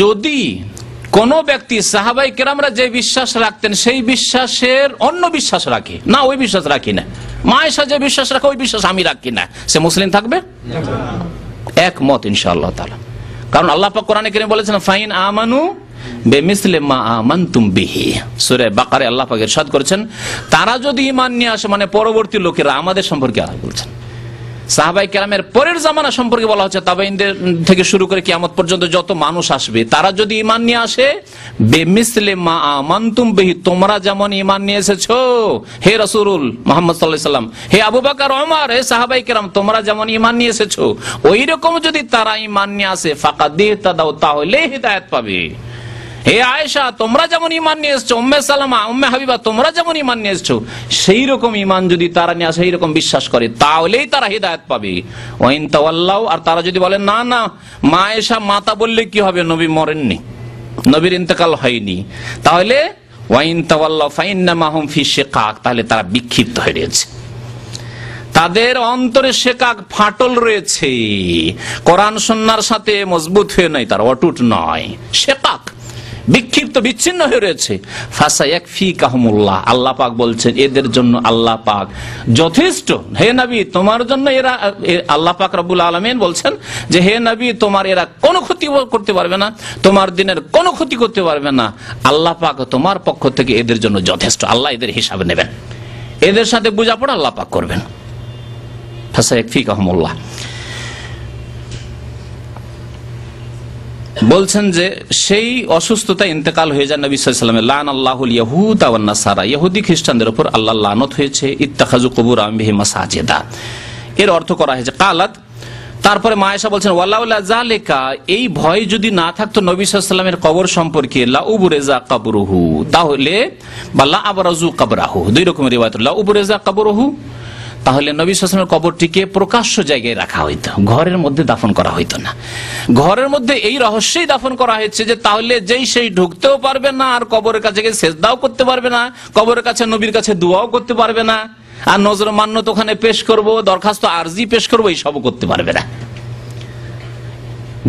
যদি কোন ব্যক্তি সাহাবায়ে কেরামরা যে বিশ্বাস রাখতেন সেই বিশ্বাসের অন্য বিশ্বাস রাখে, না ওই বিশ্বাস রাখি না, মা আয়েশা যে বিশ্বাস রাখে ওই বিশ্বাস আমি রাখি না, সে মুসলিম থাকবে? একমত ইনশাআল্লাহ তাআলা। কারণ আল্লাহ পাক কোরআনে কারীমে বলেছেন ফাইন আমানু বিমিসলি মা আমানতুম বিহি, সূরা বাকারায় আল্লাহ পাক ইরশাদ করেছেন তারা যদি ঈমান নিয়ে আসে, মানে পরবর্তী লোকেরা, আমাদের সম্পর্কে আল্লাহ বলছেন। সাহাবায়ে কেরামের পরের জামানা সম্পর্কে বলা হচ্ছে, তাবেঈনদের থেকে শুরু করে কিয়ামত পর্যন্ত যত মানুষ আসবে তারা যদি ঈমান নিয়ে আসে বিমিসলি মা আমানতুম বিহি, তোমরা যেমন ঈমান নিয়ে এসেছো হে রাসূল মুহাম্মদ সাল্লাল্লাহু আলাইহি ওয়াসাল্লাম, হে আবু বকর ওমর, হে সাহাবায়ে কেরাম, তোমরা যেমন ঈমান নিয়ে এসেছো ওই রকম যদি তারা ঈমান নিয়ে আসে ফাকাদ ইহতাদাউ, তাহলে হিদায়াত পাবে। হে আয়েশা, তোমরা যেমন ঈমান নিয়ে এসেছো, উম্মে সালামা, উম্মে হাবিবা, তোমরা যেমন ঈমান নিয়ে এসেছো সেই রকম ঈমান যদি তারা নিয়ে আসে, সেই রকম বিশ্বাস করে, তাহলেই তারা হিদায়াত পাবে। ওয়াইন তাওয়াল্লাউ, আর তারা যদি বলে না না মা আয়েশা মাতা বললে কি হবে, নবী মরেননি, নবীর ইন্তেকাল হয়নি, তাহলে ওয়াইন তাওয়াল্লাউ ফাইন্নামা হুম ফি শিকাক, তাহলে তারা বিক্ষিপ্ত হয়ে রয়েছে, তাদের অন্তরে শিকাক, ফাটল রয়েছে, কোরআন সুন্নাহর সাথে মজবুত হয়ে নাই, তারা অটুট নয়, শিকাক, বিক্ষিপ্ত, বিচ্ছিন্ন হয়ে রয়েছে। ফাসায়াকফিকাহুমুল্লাহ, আল্লাহ পাক বলছেন এদের জন্য আল্লাহ পাক যথেষ্ট। হে নবী তোমার জন্য এরা, আল্লাহ পাক রব্বুল আলামিন বলছেন যে হে নবী তোমার এরা কোনো ক্ষতি করতে পারবে না, তোমার দিনের কোনো ক্ষতি করতে পারবে না, আল্লাহ পাক তোমার পক্ষ থেকে এদের জন্য যথেষ্ট। আল্লাহ এদের হিসাব নেবেন, এদের সাথে বোঝাপড়া আল্লাহ পাক করবেন। ফাসায়াকফিকাহুমুল্লাহ বলছেন যে সেই অসুস্থতা ইন্তেকাল হয়ে যায় নবী সাল্লাল্লাহু আলাইহি ওয়াসাল্লামের, লানাল্লাহুল ইয়াহুদা ওয়ান নাসারা, ইহুদি খ্রিস্টানদের উপর আল্লাহর লানত হয়েছে, ইত্তাখাযু কুবুর আনবিহি মাসাজিদা, এর অর্থ করা হয়েছে কালাত। তারপরে মা আয়েশা বলছেন ওয়ালাউলা যালিকা, এই ভয় যদি না থাকতো নবী সাল্লাল্লাহু আলাইহি ওয়াসাল্লামের কবর সম্পর্কে, লা উবরিজা কবরুহু, তাহলে বা লা আবরাজু কবরাহু, দুই রকমের রিওয়ায়াত, লা উবরিজা কবরুহু, তাহলে নবী সাল্লাল্লাহু আলাইহি ওয়াসাল্লামের কবরটিকে প্রকাশ্য জায়গায় রাখা হইতো, ঘরের মধ্যে দাফন করা হইতো না। ঘরের মধ্যে এই রহস্যই দাফন করা হয়েছে যে তাহলে যেই সেই ঢুকতেও পারবে না, আর কবরের কাছে গিয়ে সেজদাও করতে পারবে না, কবরের কাছে নবীর কাছে দোয়াও করতে পারবে না, আর নজর মান্নত ওখানে পেশ করব, দরখাস্ত আরজি পেশ করবো, এইসবও করতে পারবে না।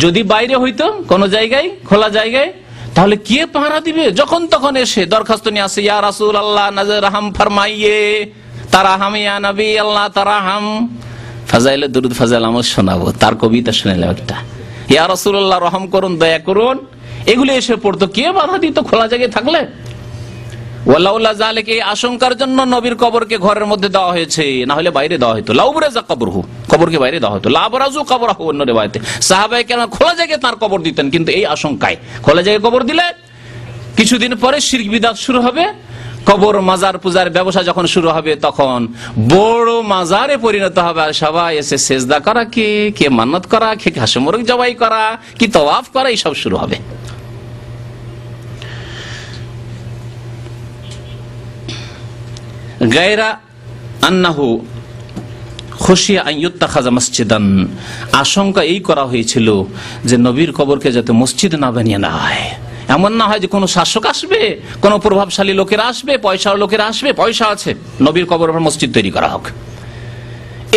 যদি বাইরে হইতো কোন জায়গায়, খোলা জায়গায়, তাহলে কে পাহারা দিবে? যখন তখন এসে দরখাস্ত নিয়ে আসে, ইয়া রাসূলুল্লাহ নজর রহম ফরমাইয়ে, তারাহাম ইয়া নবী আল্লাহ তারাহাম, ফাজাইলে দুরুদ ফাজাইল আমল শোনাবো, তার কবিতা শুনাইলাম একটা, ইয়া রাসূলুল্লাহ রহম করুন, দয়া করুন, এগুলো এসে পড়তো, কে বাধা দিত খোলা জায়গায় থাকলে? ওয়ালাউলা যালিকা, এই আশঙ্কার জন্য নবীর কবরকে ঘরের মধ্যে দেওয়া হয়েছে, না হলে বাইরে দেওয়া হতো, লাউবরাজা কবরহু, কবরকে বাইরে দেওয়া হতো, লাবরাজু কবরহু, অন্য রিওয়ায়াতে সাহাবায়ে কেরাম খোলা জায়গায় তার কবর দিতেন, কিন্তু এই আশঙ্কায় খোলা জায়গায় কবর দিলে কিছুদিন পরে শিরক বিদআত শুরু হবে, কবর মাজার পূজার ব্যবসা যখন শুরু হবে তখন বড় মাজারে পরিণত হবে, আর সবাই এসে সেজদা করা, কে মান্নত করা, কে হাঁস মুরগ জবাই করা, কি তাওয়াফ করা, এইসব শুরু হবে। গায়রা আন্নাহু খুশিয়া আন ইত্তাখাযা মসজিদান, আশঙ্কা এই করা হয়েছিল যে নবীর কবরকে যাতে মসজিদ না বানিয়ে না হয়, এমন না হয় যে কোনো শাসক আসবে, কোন প্রভাবশালী লোকেরা আসবে, পয়সার লোকেরা আসবে, পয়সা আছে, নবীর কবর উপর মসজিদ তৈরি করা হোক,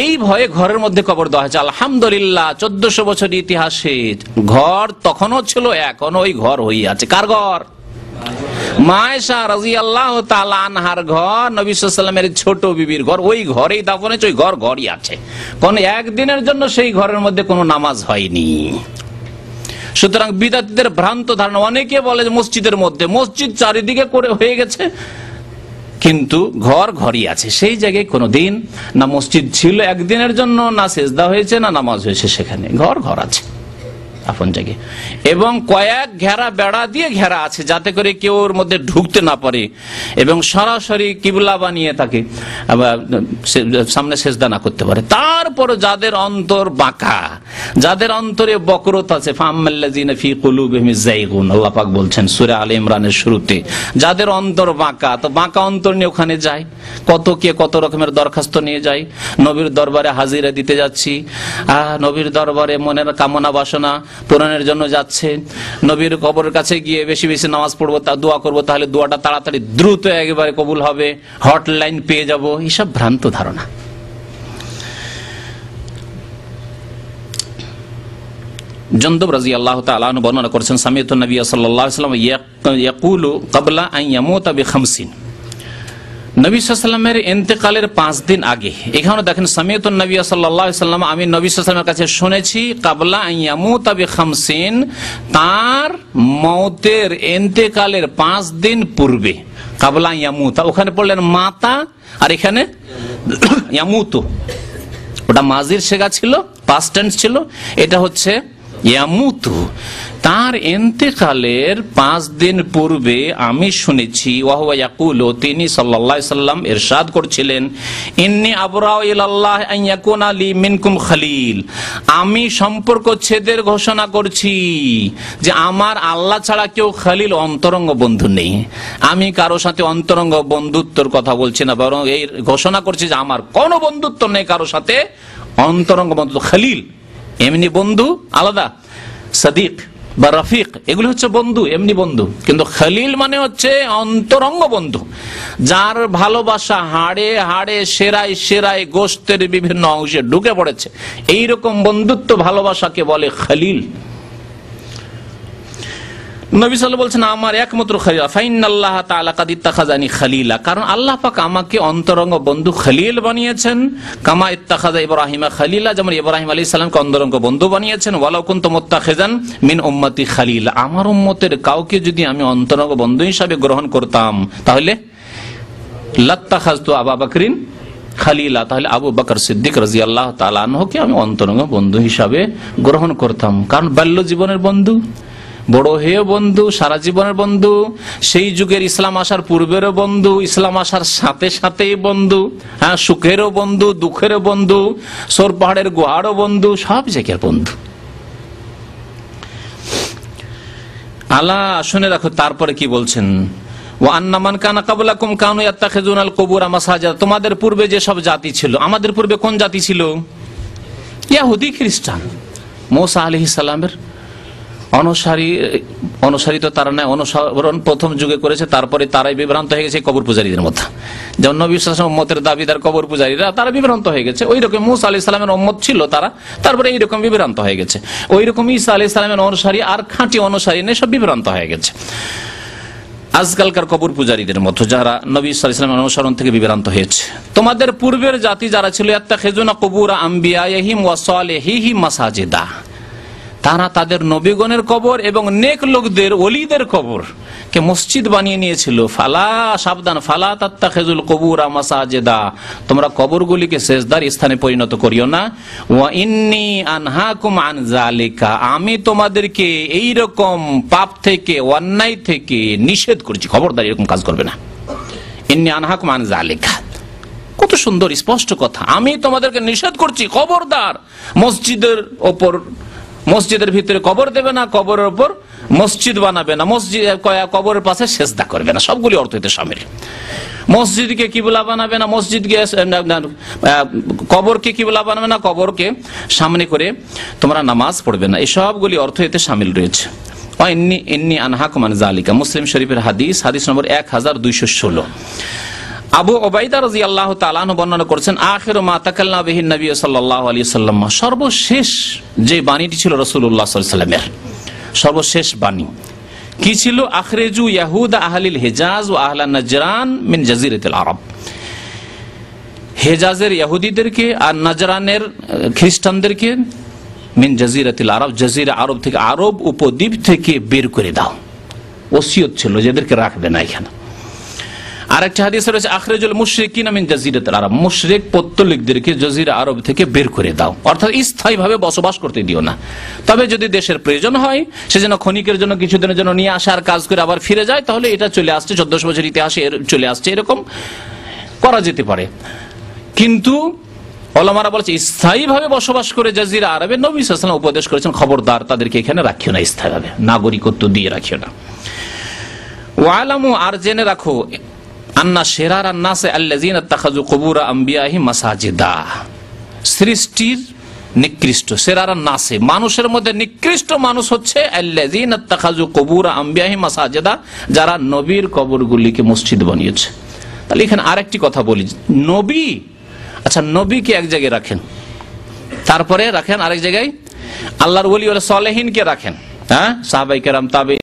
এই ভয়ে ঘরের মধ্যে কবর দেওয়া হয়েছে। আলহামদুলিল্লাহ 1400 বছর ইতিহাসে ঘর তখনও ছিল, এখনো ওই ঘর হয়ে আছে। কার ঘর? মা আয়েশা রাদিয়াল্লাহু তাআলা আনহার ঘর, নবী সাল্লাল্লাহু আলাইহি ওয়াসাল্লামের ছোট বিবির ঘর, ওই ঘরেই দাফন হয়েছে, ওই ঘর ঘরই আছে, কোন একদিনের জন্য সেই ঘরের মধ্যে কোনো নামাজ হয়নি। সুতরাং বিদআতীদের ভ্রান্ত ধারণা, অনেকে বলে মসজিদের মধ্যে, মসজিদ চারিদিকে করে হয়ে গেছে, কিন্তু ঘর ঘরই আছে, সেই জায়গায় কোনোদিন না মসজিদ ছিল একদিনের জন্য, না সেজদা হয়েছে, না নামাজ হয়েছে, সেখানে ঘর ঘর আছে আপন জায়গায়, এবং কয়েক ঘেরা বেড়া দিয়ে ঘেরা আছে যাতে করে কেউ ওর মধ্যে ঢুকতে না পারে, এবং সরাসরি কিবলা বানিয়ে তাকে সামনে সেজদা না করতে পারে। তারপর যাদের অন্তর বাঁকা, যাদের অন্তরে বকরত আছে, ফাম্মাল্লাযিনা ফি কুলুবিহিম যায়গুন, আল্লাহ পাক বলছেন সূরা আলে ইমরানের শুরুতে, যাদের অন্তর বাঁকা, তো বাঁকা অন্তর নিয়ে ওখানে যায়, কত রকমের দরখাস্ত নিয়ে যায়, নবীর দরবারে হাজিরা দিতে যাচ্ছি, নবীর দরবারে মনের কামনা বাসনা পূরণের জন্য যাচ্ছে, নবীর কবরের কাছে গিয়ে বেশি বেশি নামাজ পড়বো, দোয়া করবো, তাহলে দোয়াটা তাড়াতাড়ি দ্রুত একেবারে কবুল হবে, হটলাইন পেয়ে যাব, এইসব ভ্রান্ত ধারণা। জন্দব রাদিয়াল্লাহু তাআলা আনহু বর্ণনা করেছেন, সামি'তু নবী সাল্লাল্লাহু আলাইহি ওয়াসাল্লাম ইয়াকুলু ক্বাবলা আন ইয়ামুতা বি50। নবী সাল্লাল্লাহু আলাইহি ওয়াসাল্লামের ইন্তেকালের 5 দিন আগে, এখানে দেখেন সামি'তু নবী সাল্লাল্লাহু আলাইহি ওয়াসাল্লাম, আমি নবী সাল্লাল্লাহু আলাইহি ওয়াসাল্লামের কাছে শুনেছি ক্বাবলা আন ইয়ামুতা বি50, তার মওতের ইন্তেকালের 5 দিন পূর্বে। ক্বাবলা আন ইয়ামুতা ওখানে পড়লেন মাতা, আর এখানে ইয়ামুতু, ওটা মাজির সেগা ছিল, পাস্ট টেন্স ছিল, এটা হচ্ছে ইয়ামুতু। তার ইন্তেকালের 5 দিন পূর্বে আমি শুনেছি, ওয়াহুয়া ইয়াকুলু, তিনি সাল্লাল্লাহু আলাইহি সাল্লাম ইরশাদ করছিলেন, ইন্নী আবরাউ ইলাল্লাহ আন ইয়াকুনা লি মিনকুম খলিল, আমি সম্পর্ক ছেদের ঘোষণা করছি যে আমার আল্লাহ ছাড়া কেউ খলিল অন্তরঙ্গ বন্ধু নেই। আমি কারো সাথে অন্তরঙ্গ বন্ধুত্বর কথা বলছি না, বরং এই ঘোষণা করছি যে আমার কোনো বন্ধুত্ব নেই কারো সাথে অন্তরঙ্গ বন্ধুত্ব। খলিল এমনি বন্ধু আলাদা, সাদিক বা রফিক এগুলো হচ্ছে বন্ধু, এমনি বন্ধু, কিন্তু খলিল মানে হচ্ছে অন্তরঙ্গ বন্ধু, যার ভালোবাসা হাড়ে হাড়ে সেরায় সেরায় গোশতের বিভিন্ন অংশে ঢুকে পড়েছে। এইরকম বন্ধুত্ব ভালোবাসাকে বলে খলিল। নবী সাল্লাল্লাহু আলাইহি ওয়াসাল্লাম বলছেন আমার একমাত্র খলিল, ফাইনাল্লাহ তাআলা কাদ ইত্তাখাযানি খলিলা, কারণ আল্লাহ পাক আমাকে অন্তরঙ্গ বন্ধু খলিল বানিয়েছেন। কামা ইত্তাখাযা ইব্রাহিমা খলিলা, যেমন ইব্রাহিম আলাইহিস সালামকে অন্তরঙ্গ বন্ধু বানিয়েছেন। ওয়ালাউ কুনতু মুত্তাখিযান মিন উম্মতি খলিলা, আমার উম্মতের কাউকে যদি আমি অন্তরঙ্গ বন্ধু হিসাবে গ্রহণ করতাম তাহলে লাত্তাখাযতু আবু বকরিন খলিলা, তাহলে আবু বকর সিদ্দিক রাদিয়াল্লাহু তাআলা আনহুকে আমি অন্তরঙ্গ বন্ধু হিসাবে গ্রহণ করতাম। কারণ বাল্য জীবনের বন্ধু, বড় হয়ে বন্ধু, সারা জীবনের বন্ধু, সেই যুগের ইসলাম আসার পূর্বেরও বন্ধু, ইসলাম আসার সাথে সাথেই বন্ধু, হ্যাঁ, সুখেরও বন্ধু, দুঃখেরও বন্ধু, সোর পাহাড়ের গুহারও বন্ধু, সব জায়গার বন্ধু। আল্লাহ শুনে রাখো, তারপরে কি বলছেন, ওয়া আন্না মান কানা ক্বাবলাকুম কানু ইয়াত্তাখিযুনাল কুবুরা মাসাজিদ, তোমাদের পূর্বে যে সব জাতি ছিল, আমাদের পূর্বে কোন জাতি ছিল? ইহুদি খ্রিস্টান। মুসা আলাইহিস সালামের অনুসারী তো তারা নয়, অনুসরণ প্রথম যুগে করেছে, তারপরে তারাই বিভ্রান্ত হয়ে গেছে কবর পূজারীদের মতো। যেমন নবী সাল্লাল্লাহু আলাইহি ওয়াসাল্লাম উম্মতের দাবিদার কবর পূজারীরা, তারা বিভ্রান্ত হয়ে গেছে। ওই রকম মুসা আলাইহিস সালামের উম্মত ছিল তারা, তারপরে এইরকম বিভ্রান্ত হয়ে গেছে। ওই রকম ঈসা আলাইহিস সালামের অনুসারী আর খাঁটি অনুসারী নেই, সব বিভ্রান্ত হয়ে গেছে আজকালকার কবর পূজারীদের মতো, যারা নবী সাল্লাল্লাহু আলাইহি ওয়াসাল্লামের অনুসরণ থেকে বিভ্রান্ত হয়েছে। তোমাদের পূর্বের জাতি যারা ছিল, ইয়াত্তাখিযুনা কুবুরা আমবিয়াইহিম ওয়া সালিহিহিম মাসাজিদা, তারা তাদের নবীগণের কবর এবং নেক লোকদের, ওলিদের কবর কে মসজিদ বানিয়ে নিয়েছিল। ফালা, সাবধান, ফালা তাত্তাখিযুল কুবুরা মাসাজিদা, তোমরা কবরগুলিকে সেজদার স্থানে পরিণত করিও না। ওয়া ইন্নী আনহাকুম আন যালিকা, আমি তোমাদেরকে এই রকম পাপ থেকে, অন্যায় থেকে নিষেধ করছি, খবরদার এরকম কাজ করবে না। ইন্নী আনহাকুম আন যালিকা, কত সুন্দর স্পষ্ট কথা, আমি তোমাদেরকে নিষেধ করছি, খবরদার মসজিদের ওপর, মসজিদের ভিতরে কবর দেবে না, কবরের উপর মসজিদ বানাবে না, মসজিদ কবরের পাশে সেজদা করবে না, সবগুলি অর্থ এতে শামিল। মসজিদকে কিবলা বানাবে না, মসজিদকে, কবরকে কিবলা বানাবে না, কবরকে সামনে করে তোমরা নামাজ পড়বে না, এই সবগুলি অর্থ এতে শামিল রয়েছে। ইন্নী আনহাকুম আন যালিকা, মুসলিম শরীফের হাদিস, হাদিস নম্বর 1216। আবু উবাইদা রাদিয়াল্লাহু তাআলা আনহু বর্ণনা করেছেন, আখিরু মা তাকাল্লামা বিহি নবী সাল্লাল্লাহু আলাইহি ওয়াসাল্লাম, সর্বশেষ যে বাণীটি ছিল রাসূলুল্লাহ সাল্লাল্লাহু আলাইহি ওয়াসাল্লামের, সর্বশেষ বাণী কি ছিল? আখরিজু ইয়াহুদা আহলিল হিজাজ ওয়া আহলান নাজরান মিন জাজিরাতিল আরব, হেজাজের ইহুদিদেরকে আর নাজরানের খ্রিস্টানদেরকে মিন জাজিরাতিল আরব, জাজিরা আরব থেকে, আরব উপদ্বীপ থেকে বের করে দাও। ওসিয়ত ছিল যেদেরকে রাখবে না এখানে। আরেকটা হাদিস রয়েছে, আখরিজুল মুশরিকিনা মিন জাজিরাতিল আরব, মুশরিক পৌত্তলিকদেরকে জাজিরা আরব থেকে বের করে দাও, অর্থাৎ স্থায়ীভাবে বসবাস করতে দিও না। তবে যদি দেশের প্রয়োজন হয়, সেজন্য ক্ষণিকের জন্য, কিছুদিনের জন্য নিয়ে আসে আর কাজ করে আবার ফিরে যায়, তাহলে এটা চলে আসছে, 1400 বছর ইতিহাসে চলে আসছে, এরকম করা যেতে পারে। কিন্তু ওলামারা বলছে স্থায়ীভাবে বসবাস করে জাজিরা আরবে, নবী সাল্লাল্লাহু আলাইহি ওয়াসাল্লাম উপদেশ করেছেন, খবরদার তাদেরকে এখানে রাখিও না, স্থায়ীভাবে নাগরিকত্ব দিয়ে রাখিও না। ওয়ালামু, আর জেনে রাখো, আন্না শিরারান নাসে আল্লাযিনা ইত্তাখাযু কুবুরা আমবিয়াহিম মাসাজিদা, সৃষ্টির নিকৃষ্ট, শিরারান নাসে, মানুষের মধ্যে নিকৃষ্ট মানুষ হচ্ছে আল্লাযিনা ইত্তাখাযু কুবুরা আমবিয়াহিম মাসাজিদা, যারা নবীর কবরগুলিকে মসজিদ বানিয়েছে। তাহলে এখানে আরেকটি কথা বলি, নবী, আচ্ছা নবীকে এক জায়গায় রাখেন, তারপরে রাখেন আরেক জায়গায় আল্লাহর ওলি ওয়ালা সালেহিনকে রাখেন, হ্যাঁ, সাহাবায়ে কেরাম, তাবে